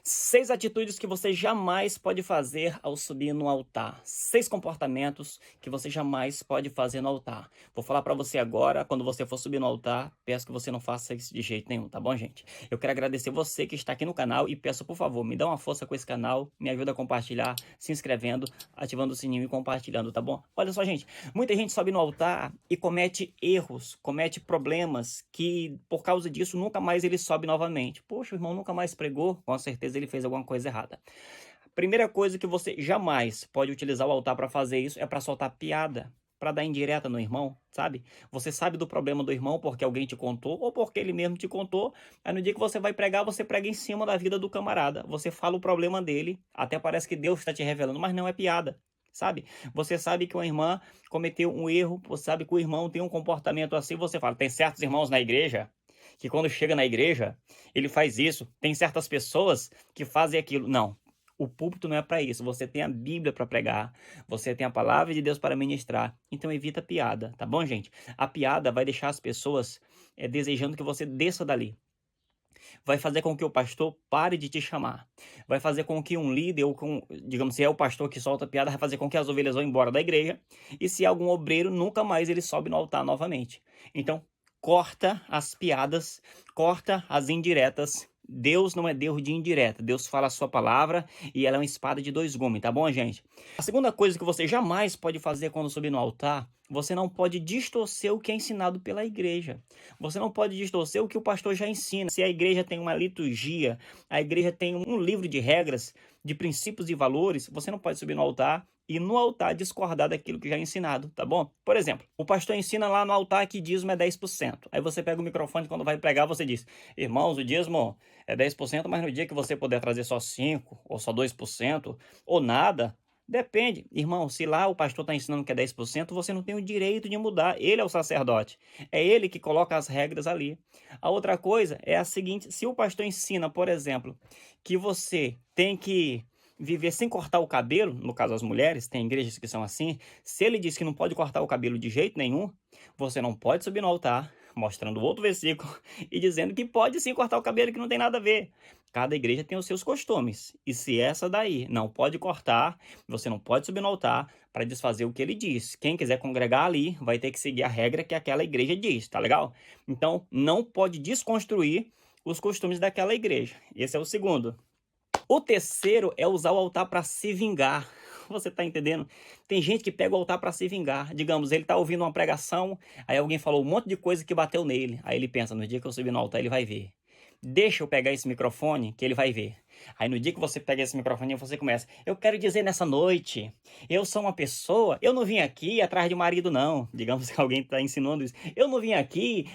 6 atitudes que você jamais pode fazer ao subir no altar. 6 comportamentos que você jamais pode fazer no altar. Vou falar para você agora, quando você for subir no altar, peço que você não faça isso de jeito nenhum, tá bom, gente? Eu quero agradecer você que está aqui no canal e peço, por favor, me dá uma força com esse canal, me ajuda a compartilhar, se inscrevendo, ativando o sininho e compartilhando, tá bom? Olha só, gente, muita gente sobe no altar e comete erros, comete problemas que, por causa disso, nunca mais ele sobe novamente. Poxa, o irmão nunca mais pregou, com certeza ele fez alguma coisa errada. Primeira coisa que você jamais pode utilizar o altar para fazer isso é para soltar piada, para dar indireta no irmão, sabe? Você sabe do problema do irmão porque alguém te contou ou porque ele mesmo te contou. Aí no dia que você vai pregar, você prega em cima da vida do camarada. Você fala o problema dele, até parece que Deus está te revelando, mas não é piada. Sabe? Você sabe que uma irmã cometeu um erro, você sabe que o irmão tem um comportamento assim, você fala, tem certos irmãos na igreja que quando chega na igreja, ele faz isso. Tem certas pessoas que fazem aquilo. Não, o púlpito não é para isso. Você tem a Bíblia para pregar, você tem a palavra de Deus para ministrar. Então evita a piada, tá bom, gente? A piada vai deixar as pessoas desejando que você desça dali. Vai fazer com que o pastor pare de te chamar. Vai fazer com que um líder, ou com, digamos, se é o pastor que solta piada, vai fazer com que as ovelhas vão embora da igreja. E se é algum obreiro, nunca mais ele sobe no altar novamente. Então, corta as piadas, corta as indiretas. Deus não é Deus de indireta. Deus fala a sua palavra e ela é uma espada de dois gumes, tá bom, gente? A segunda coisa que você jamais pode fazer quando subir no altar, você não pode distorcer o que é ensinado pela igreja. Você não pode distorcer o que o pastor já ensina. Se a igreja tem uma liturgia, a igreja tem um livro de regras, de princípios e valores, você não pode subir no altar e no altar discordar daquilo que já é ensinado, tá bom? Por exemplo, o pastor ensina lá no altar que dízimo é 10%. Aí você pega o microfone quando vai pregar, você diz: irmãos, o dízimo é 10%, mas no dia que você puder trazer só 5% ou só 2% ou nada, depende. Irmão, se lá o pastor está ensinando que é 10%, você não tem o direito de mudar. Ele é o sacerdote. É ele que coloca as regras ali. A outra coisa é a seguinte: se o pastor ensina, por exemplo, que você tem que viver sem cortar o cabelo, no caso as mulheres, tem igrejas que são assim, se ele diz que não pode cortar o cabelo de jeito nenhum, você não pode subir no altar, mostrando outro versículo e dizendo que pode sim cortar o cabelo, que não tem nada a ver. Cada igreja tem os seus costumes, e se essa daí não pode cortar, você não pode subir no altar para desfazer o que ele diz. Quem quiser congregar ali vai ter que seguir a regra que aquela igreja diz, tá legal? Então não pode desconstruir os costumes daquela igreja. Esse é o segundo. O terceiro é usar o altar para se vingar. Você tá entendendo? Tem gente que pega o altar para se vingar. Digamos, ele tá ouvindo uma pregação, aí alguém falou um monte de coisa que bateu nele. Aí ele pensa, no dia que eu subir no altar, ele vai ver. Deixa eu pegar esse microfone que ele vai ver. Aí no dia que você pega esse microfone, você começa: eu quero dizer nessa noite, eu sou uma pessoa, eu não vim aqui atrás de marido não. Digamos que alguém está ensinando isso. Eu não vim aqui.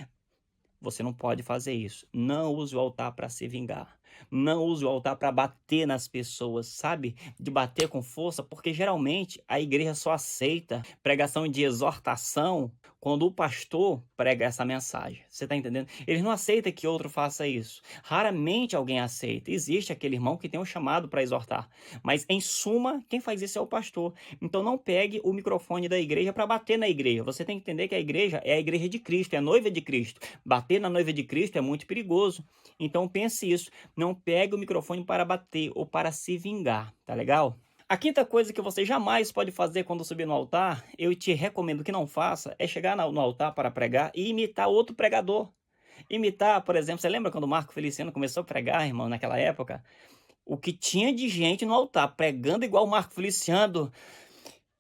Você não pode fazer isso. Não use o altar para se vingar. Não use o altar para bater nas pessoas, sabe? De bater com força, porque geralmente a igreja só aceita pregação de exortação quando o pastor prega essa mensagem. Você está entendendo? Eles não aceitam que outro faça isso. Raramente alguém aceita. Existe aquele irmão que tem um chamado para exortar. Mas, em suma, quem faz isso é o pastor. Então não pegue o microfone da igreja para bater na igreja. Você tem que entender que a igreja é a igreja de Cristo, é a noiva de Cristo. Bater na noiva de Cristo é muito perigoso. Então pense isso. Não pegue o microfone para bater ou para se vingar, tá legal? A quinta coisa que você jamais pode fazer quando subir no altar, eu te recomendo que não faça, é chegar no altar para pregar e imitar outro pregador. Imitar, por exemplo, você lembra quando o Marco Feliciano começou a pregar, irmão, naquela época? O que tinha de gente no altar pregando igual o Marco Feliciano,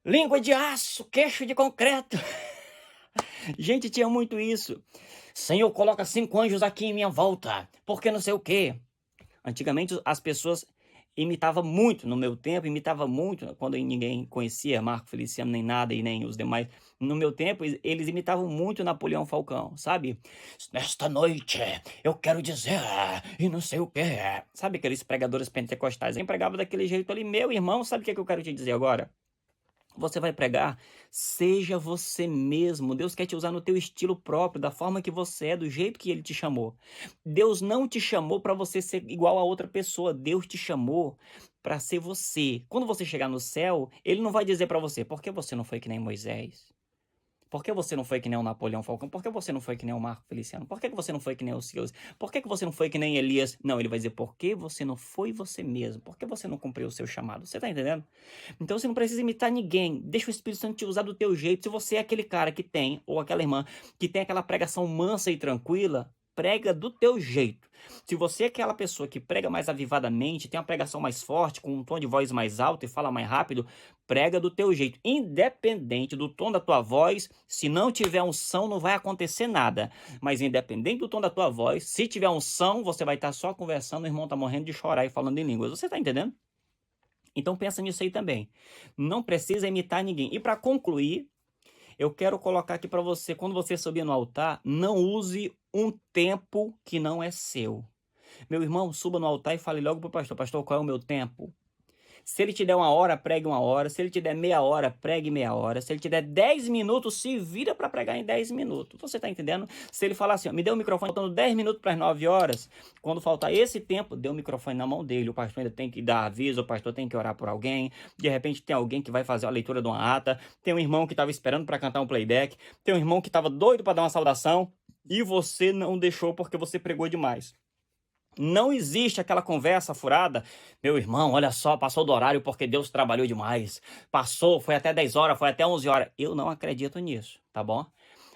língua de aço, queixo de concreto. Gente, tinha muito isso. Senhor, coloca 5 anjos aqui em minha volta, porque não sei o quê. Antigamente as pessoas imitavam muito, no meu tempo, imitava muito, quando ninguém conhecia Marco Feliciano nem nada e nem os demais. No meu tempo, eles imitavam muito Napoleão Falcão, sabe? Nesta noite, eu quero dizer, e não sei o quê. Sabe aqueles pregadores pentecostais? Quem pregava daquele jeito ali, meu irmão, sabe o que eu quero te dizer agora? Você vai pregar, seja você mesmo. Deus quer te usar no teu estilo próprio, da forma que você é, do jeito que Ele te chamou. Deus não te chamou para você ser igual a outra pessoa. Deus te chamou para ser você. Quando você chegar no céu, Ele não vai dizer para você: por que você não foi que nem Moisés? Por que você não foi que nem o Napoleão Falcão? Por que você não foi que nem o Marco Feliciano? Por que você não foi que nem o Silas? Por que você não foi que nem Elias? Não, ele vai dizer, por que você não foi você mesmo? Por que você não cumpriu o seu chamado? Você tá entendendo? Então você não precisa imitar ninguém. Deixa o Espírito Santo te usar do teu jeito. Se você é aquele cara que tem, ou aquela irmã, que tem aquela pregação mansa e tranquila, prega do teu jeito. Se você é aquela pessoa que prega mais avivadamente, tem uma pregação mais forte, com um tom de voz mais alto e fala mais rápido, prega do teu jeito. Independente do tom da tua voz, se não tiver unção, não vai acontecer nada. Mas independente do tom da tua voz, se tiver unção, você vai estar só conversando, o irmão tá morrendo de chorar e falando em línguas. Você tá entendendo? Então pensa nisso aí também. Não precisa imitar ninguém. E para concluir, eu quero colocar aqui para você, quando você subir no altar, não use um tempo que não é seu. Meu irmão, suba no altar e fale logo para o pastor, pastor, qual é o meu tempo? Se ele te der 1 hora, pregue 1 hora. Se ele te der meia hora, pregue meia hora. Se ele te der 10 minutos, se vira para pregar em 10 minutos. Você está entendendo? Se ele falar assim, ó, me dê o microfone faltando 10 minutos para as 9 horas, quando faltar esse tempo, dê o microfone na mão dele. O pastor ainda tem que dar aviso, o pastor tem que orar por alguém. De repente tem alguém que vai fazer a leitura de uma ata. Tem um irmão que estava esperando para cantar um playback. Tem um irmão que estava doido para dar uma saudação. E você não deixou porque você pregou demais. Não existe aquela conversa furada. Meu irmão, olha só, passou do horário porque Deus trabalhou demais. Passou, foi até 10 horas, foi até 11 horas. Eu não acredito nisso, tá bom?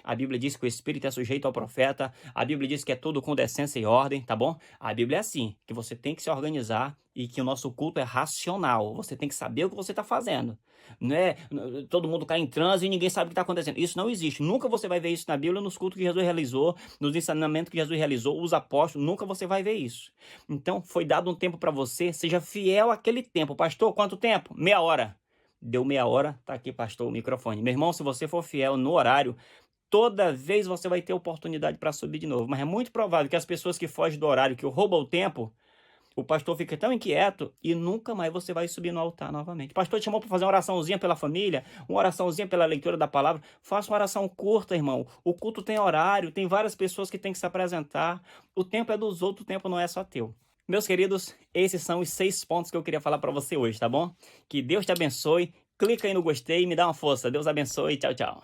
A Bíblia diz que o Espírito é sujeito ao profeta. A Bíblia diz que é tudo com decência e ordem, tá bom? A Bíblia é assim, que você tem que se organizar e que o nosso culto é racional. Você tem que saber o que você está fazendo. Não é todo mundo cai em transe e ninguém sabe o que está acontecendo. Isso não existe. Nunca você vai ver isso na Bíblia, nos cultos que Jesus realizou, nos ensinamentos que Jesus realizou, os apóstolos. Nunca você vai ver isso. Então, foi dado um tempo para você. Seja fiel àquele tempo. Pastor, quanto tempo? Meia hora. Deu meia hora, tá aqui, pastor, o microfone. Meu irmão, se você for fiel no horário, toda vez você vai ter oportunidade para subir de novo. Mas é muito provável que as pessoas que fogem do horário, que roubam o tempo, o pastor fica tão inquieto e nunca mais você vai subir no altar novamente. O pastor te chamou para fazer uma oraçãozinha pela família, uma oraçãozinha pela leitura da palavra. Faça uma oração curta, irmão. O culto tem horário, tem várias pessoas que têm que se apresentar. O tempo é dos outros, o tempo não é só teu. Meus queridos, esses são os 6 pontos que eu queria falar para você hoje, tá bom? Que Deus te abençoe. Clica aí no gostei e me dá uma força. Deus abençoe. Tchau, tchau.